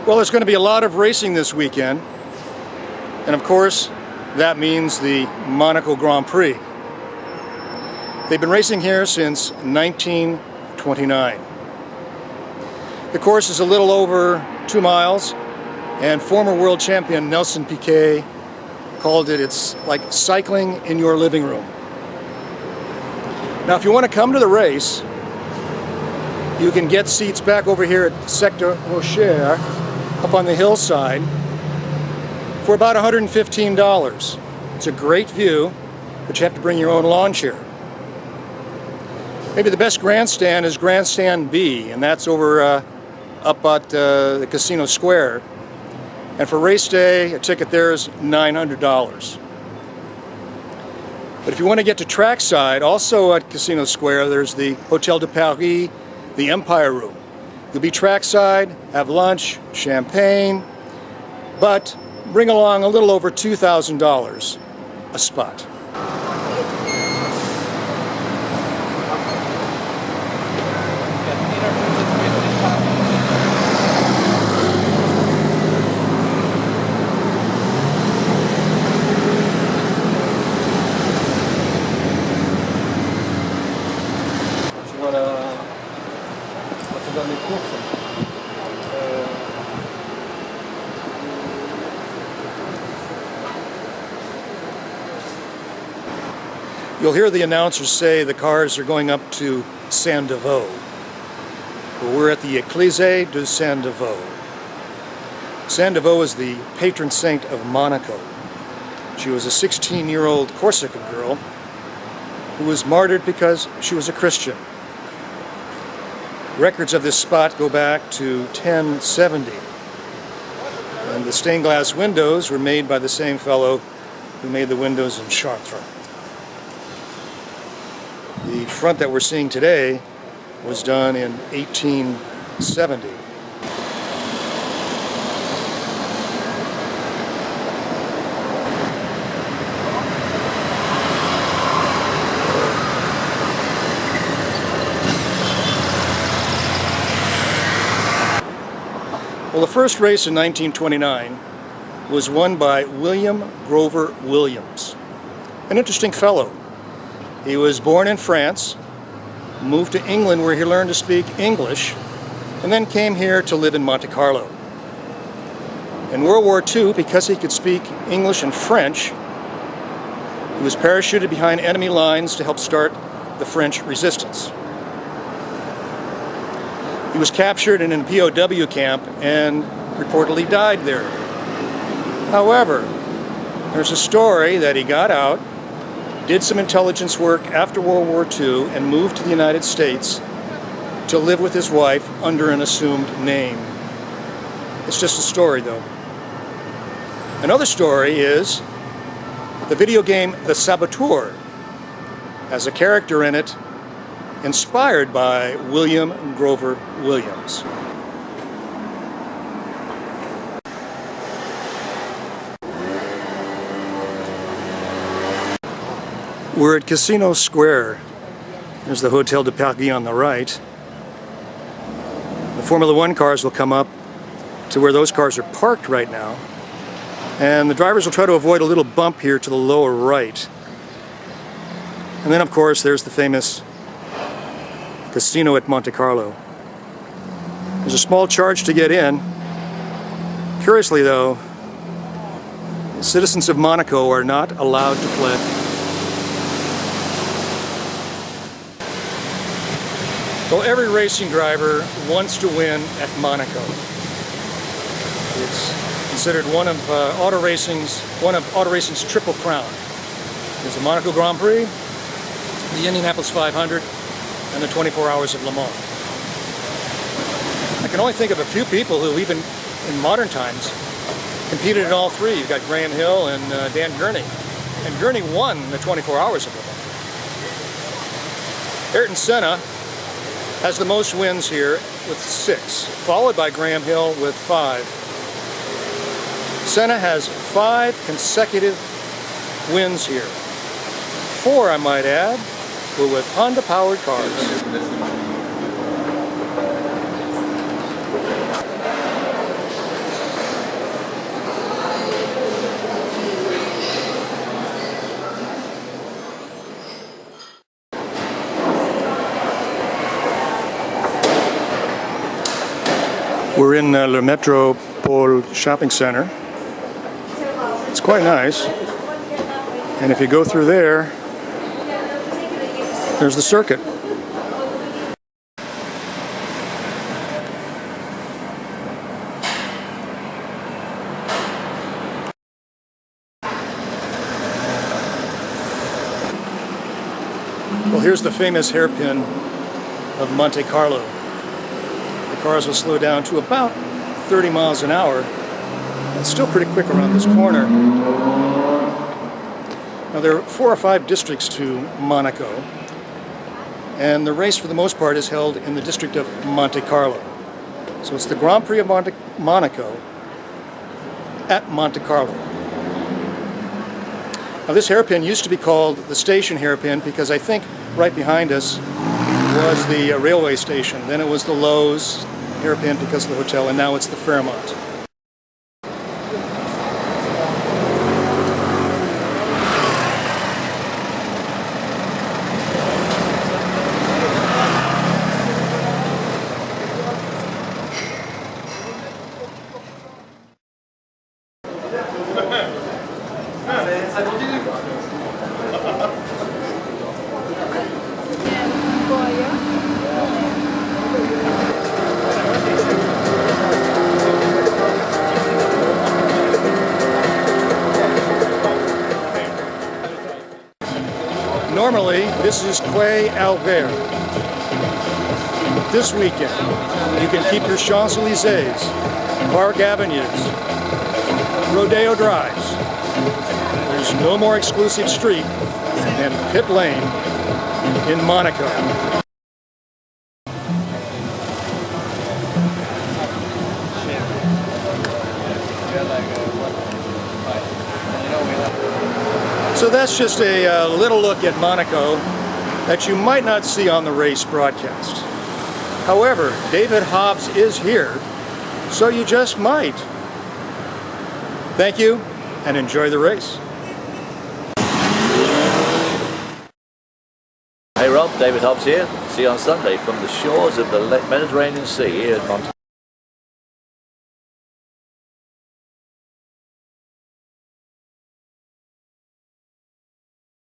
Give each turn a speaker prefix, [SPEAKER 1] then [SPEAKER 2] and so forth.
[SPEAKER 1] Well, there's going to be a lot of racing this weekend, and of course that means the Monaco Grand Prix. They've been racing here since 1929. The course is a little over 2 miles, and former world champion Nelson Piquet called it's like cycling in your living room. Now if you want to come to the race, you can get seats back over here at Sector Rocher up on the hillside for about $115. It's a great view, but you have to bring your own lawn chair. Maybe the best grandstand is Grandstand B, and that's over up at the Casino Square. And for race day, a ticket there is $900. But if you want to get to trackside, also at Casino Square, there's the Hotel de Paris, the Empire Room. You'll be trackside, have lunch, champagne, but bring along a little over $2,000 a spot. You'll hear the announcers say the cars are going up to Saint-Deveau. Well, we're at the Église de Saint-Deveau. Saint-Deveau is the patron saint of Monaco. She was a 16-year-old Corsican girl who was martyred because she was a Christian. Records of this spot go back to 1070. And the stained glass windows were made by the same fellow who made the windows in Chartres. The front that we're seeing today was done in 1870. Well, the first race in 1929 was won by William Grover Williams, an interesting fellow. He was born in France, moved to England where he learned to speak English, and then came here to live in Monte Carlo. In World War II, because he could speak English and French, he was parachuted behind enemy lines to help start the French resistance. He was captured in a POW camp and reportedly died there. However, there's a story that he got out, did some intelligence work after World War II, and moved to the United States to live with his wife under an assumed name. It's just a story, though. Another story is the video game The Saboteur has a character in it inspired by William Grover Williams. We're at Casino Square. There's the Hotel de Paris on the right. The Formula One cars will come up to where those cars are parked right now. And the drivers will try to avoid a little bump here to the lower right. And then, of course, there's the famous Casino at Monte Carlo. There's a small charge to get in. Curiously, though, the citizens of Monaco are not allowed to play. Well, every racing driver wants to win at Monaco. It's considered one of auto racing's triple crown. There's the Monaco Grand Prix, the Indianapolis 500, and the 24 Hours of Le Mans. I can only think of a few people who, even in modern times, competed in all three. You've got Graham Hill and Dan Gurney. And Gurney won the 24 Hours of Le Mans. Ayrton Senna has the most wins here with 6, followed by Graham Hill with 5. Senna has 5 consecutive wins here. 4, I might add, were with Honda-powered cars. We're in Le Metropole Shopping Center. It's quite nice. And if you go through there, there's the circuit. Well, here's the famous hairpin of Monte Carlo. The cars will slow down to about 30 miles an hour. It's still pretty quick around this corner. Now, there are 4 or 5 districts to Monaco, and the race for the most part is held in the district of Monte Carlo. So it's the Grand Prix of Monaco at Monte Carlo. Now, this hairpin used to be called the station hairpin because I think right behind us was the railway station. Then it was the Lowe's hairpin because of the hotel, and now it's the Fairmont. Normally, this is Quai Albert. But this weekend, you can keep your Champs-Élysées, Park Avenues, Rodeo Drives. There's no more exclusive street than Pit Lane in Monaco. So that's just a little look at Monaco that you might not see on the race broadcast. However, David Hobbs is here, so you just might. Thank you, and enjoy the race.
[SPEAKER 2] Hey Rob, David Hobbs here. See you on Sunday from the shores of the Mediterranean Sea here at Monaco.